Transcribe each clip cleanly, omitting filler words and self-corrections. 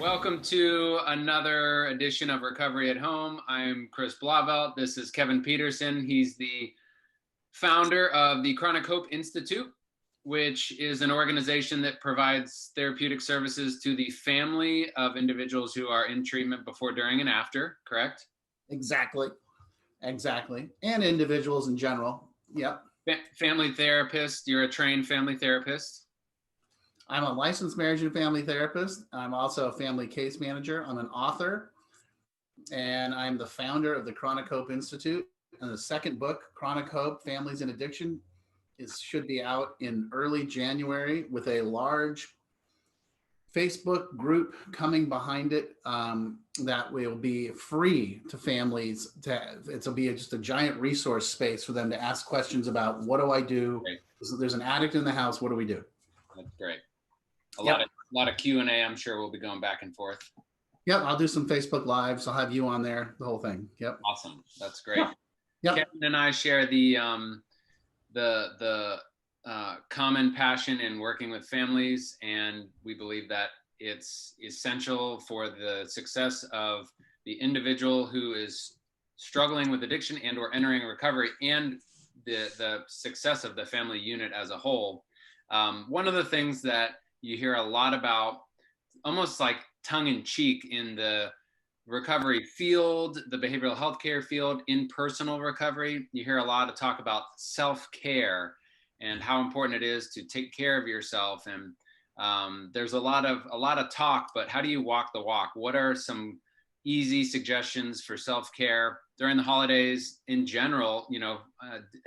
Welcome to another edition of Recovery at Home. I'm Chris Blauvelt. This is Kevin Peterson. He's the founder of the Chronic Hope Institute, which is an organization that provides therapeutic services to the family of individuals who are in treatment before, during, and after, correct? Exactly. And individuals in general. Yep. Family therapist. You're a trained family therapist. I'm a licensed marriage and family therapist. I'm also a family case manager. I'm an author, and I'm the founder of the Chronic Hope Institute. And the second book, Chronic Hope: Families in Addiction, should be out in early January with a large Facebook group coming behind it that will be free to families. It'll be just a giant resource space for them to ask questions about, what do I do? Great. There's an addict in the house. What do we do? That's great. A lot of Q&A. I'm sure we'll be going back and forth. Yep, I'll do some Facebook Lives. I'll have you on there, the whole thing. Yep. Awesome. That's great. Yep. Kevin and I share the common passion in working with families, and we believe that it's essential for the success of the individual who is struggling with addiction and or entering recovery, and the success of the family unit as a whole. One of the things that you hear a lot about, almost like tongue-in-cheek, in the recovery field, the behavioral health care field, in personal recovery, you hear a lot of talk about self-care and how important it is to take care of yourself. And there's a lot of talk, but how do you walk the walk? What are some easy suggestions for self-care during the holidays in general,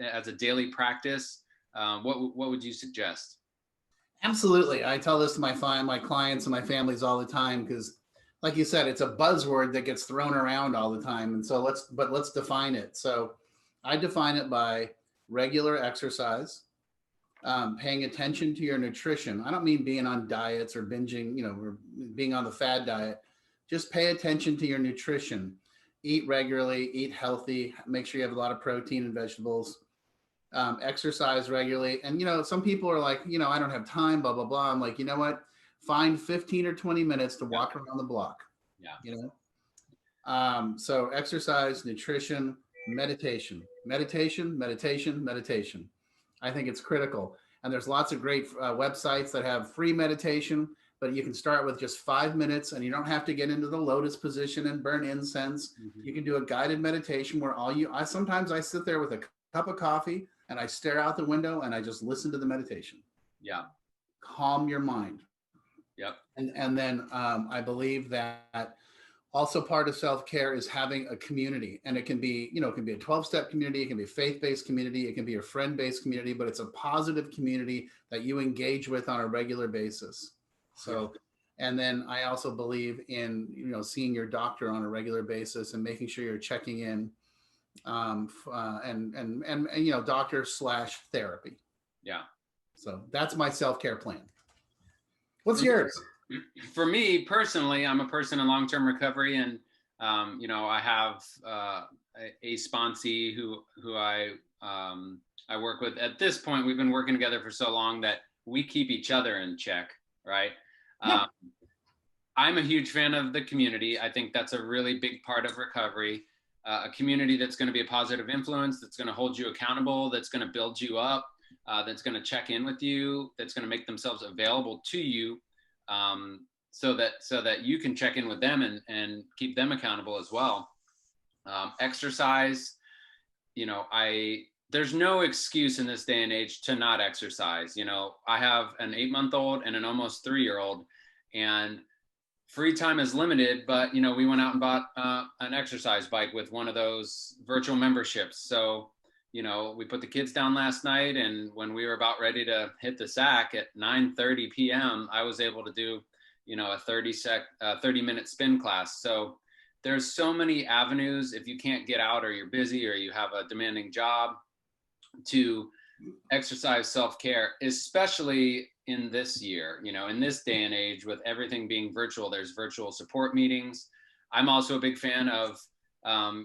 as a daily practice? What would you suggest? Absolutely. I tell this to my clients and my families all the time, because like you said, it's a buzzword that gets thrown around all the time. And so let's define it. So I define it by regular exercise, paying attention to your nutrition. I don't mean being on diets or binging, or being on the fad diet. Just pay attention to your nutrition. Eat regularly, eat healthy, make sure you have a lot of protein and vegetables. Exercise regularly. And, some people are like, I don't have time, blah, blah, blah. I'm like, you know what? Find 15 or 20 minutes to walk around the block. Yeah. So exercise, nutrition, meditation. I think it's critical. And there's lots of great websites that have free meditation, but you can start with just 5 minutes, and you don't have to get into the lotus position and burn incense. Mm-hmm. You can do a guided meditation where sometimes I sit there with a cup of coffee and I stare out the window and I just listen to the meditation. Yeah. Calm your mind. Yep. And then I believe that also part of self-care is having a community, and it can be, it can be a 12-step community. It can be a faith-based community. It can be a friend-based community, but it's a positive community that you engage with on a regular basis. So, and then I also believe in, seeing your doctor on a regular basis and making sure you're checking in, and doctor/therapy. Yeah. So that's my self-care plan. What's yours? For me personally, I'm a person in long-term recovery, and I have a sponsee who I work with. At this point, we've been working together for so long that we keep each other in check, right? Yeah. I'm a huge fan of the community. I think that's a really big part of recovery. A community that's going to be a positive influence, that's going to hold you accountable, that's going to build you up, that's going to check in with you, that's going to make themselves available to you, so that you can check in with them and keep them accountable as well. Exercise, there's no excuse in this day and age to not exercise. I have an 8-month-old and an almost 3-year-old, and free time is limited, but we went out and bought an exercise bike with one of those virtual memberships. So, we put the kids down last night, and when we were about ready to hit the sack at 9:30 p.m., I was able to do, a 30-minute spin class. So there's so many avenues, if you can't get out or you're busy or you have a demanding job, to exercise self-care, especially in this year, in this day and age, with everything being virtual. There's virtual support meetings. I'm also a big fan of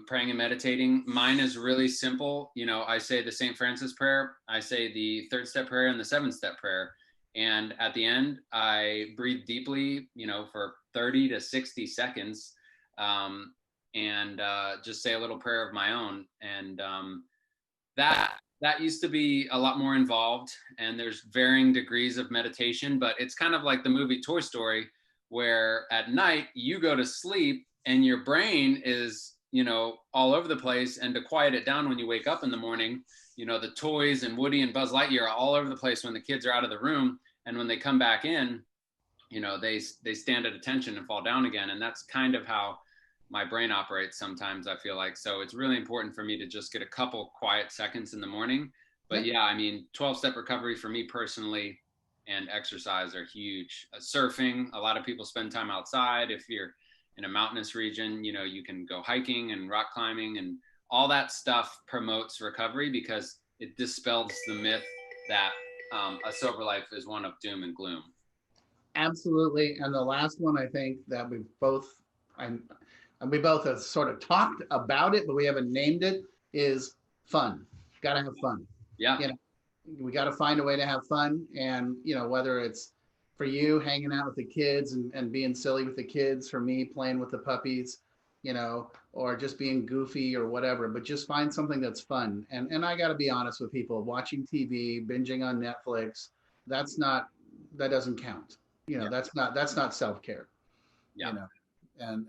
praying and meditating. Mine is really simple. I say the St. Francis prayer, I say the 3rd step prayer and the 7th step prayer. And at the end, I breathe deeply, for 30 to 60 seconds, and just say a little prayer of my own. And that used to be a lot more involved, and there's varying degrees of meditation, but it's kind of like the movie Toy Story, where at night you go to sleep and your brain is, all over the place. And to quiet it down when you wake up in the morning, the toys and Woody and Buzz Lightyear are all over the place when the kids are out of the room. And when they come back in, they stand at attention and fall down again. And that's kind of how my brain operates sometimes, I feel like. So it's really important for me to just get a couple quiet seconds in the morning. But yeah, I mean, 12-step recovery for me personally and exercise are huge. Surfing, a lot of people spend time outside. If you're in a mountainous region, you can go hiking and rock climbing, and all that stuff promotes recovery because it dispels the myth that a sober life is one of doom and gloom. Absolutely. And the last one, I think that we both have sort of talked about it, but we haven't named it, is fun. Got to have fun. Yeah. We got to find a way to have fun. And, whether it's for you hanging out with the kids and being silly with the kids, for me playing with the puppies, or just being goofy or whatever, but just find something that's fun. And I got to be honest with people, watching TV, binging on Netflix, that doesn't count. That's not self-care. Yeah. And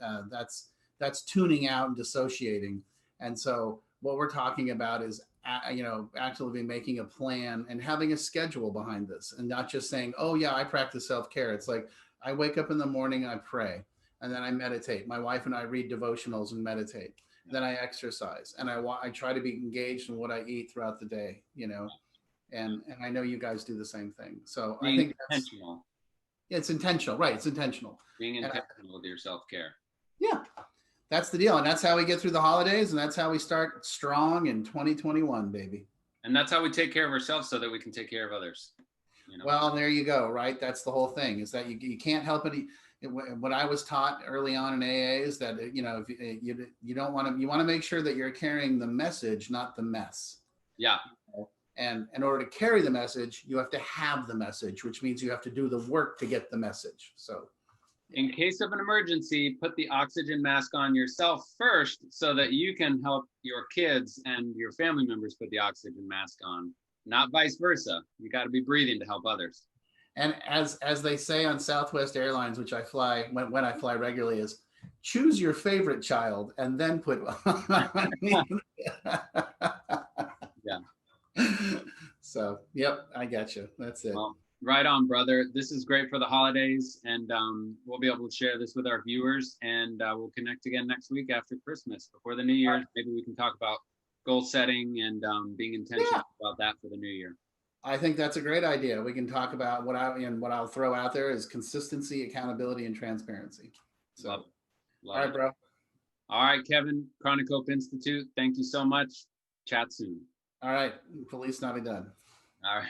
that's tuning out and dissociating. And so what we're talking about is, actually making a plan and having a schedule behind this, and not just saying, oh yeah, I practice self-care. It's like, I wake up in the morning, I pray, and then I meditate. My wife and I read devotionals and meditate. Then I exercise, and I try to be engaged in what I eat throughout the day, and I know you guys do the same thing. So I think intentional. It's intentional, right? It's intentional. Being intentional with your self-care. Yeah, that's the deal. And that's how we get through the holidays. And that's how we start strong in 2021, baby. And that's how we take care of ourselves so that we can take care of others. Well, there you go. Right. That's the whole thing, is that you can't help it. What I was taught early on in AA is that, if you don't want to, you want to make sure that you're carrying the message, not the mess. Yeah. And in order to carry the message, you have to have the message, which means you have to do the work to get the message. So in case of an emergency, put the oxygen mask on yourself first so that you can help your kids and your family members put the oxygen mask on, not vice versa. You got to be breathing to help others. And as they say on Southwest Airlines, which I fly when I fly regularly, is choose your favorite child and then put. Yeah. So, yep, I got you. That's it. Well, right on, brother. This is great for the holidays, and we'll be able to share this with our viewers, and we'll connect again next week after Christmas, before the New Year. Maybe we can talk about goal setting and being intentional about that for the new year. I think that's a great idea. We can talk about what I'll throw out there is consistency, accountability, and transparency. So, Love it. All right, bro. All right, Kevin, Chronic Hope Institute. Thank you so much. Chat soon. All right. Feliz Navidad. All right.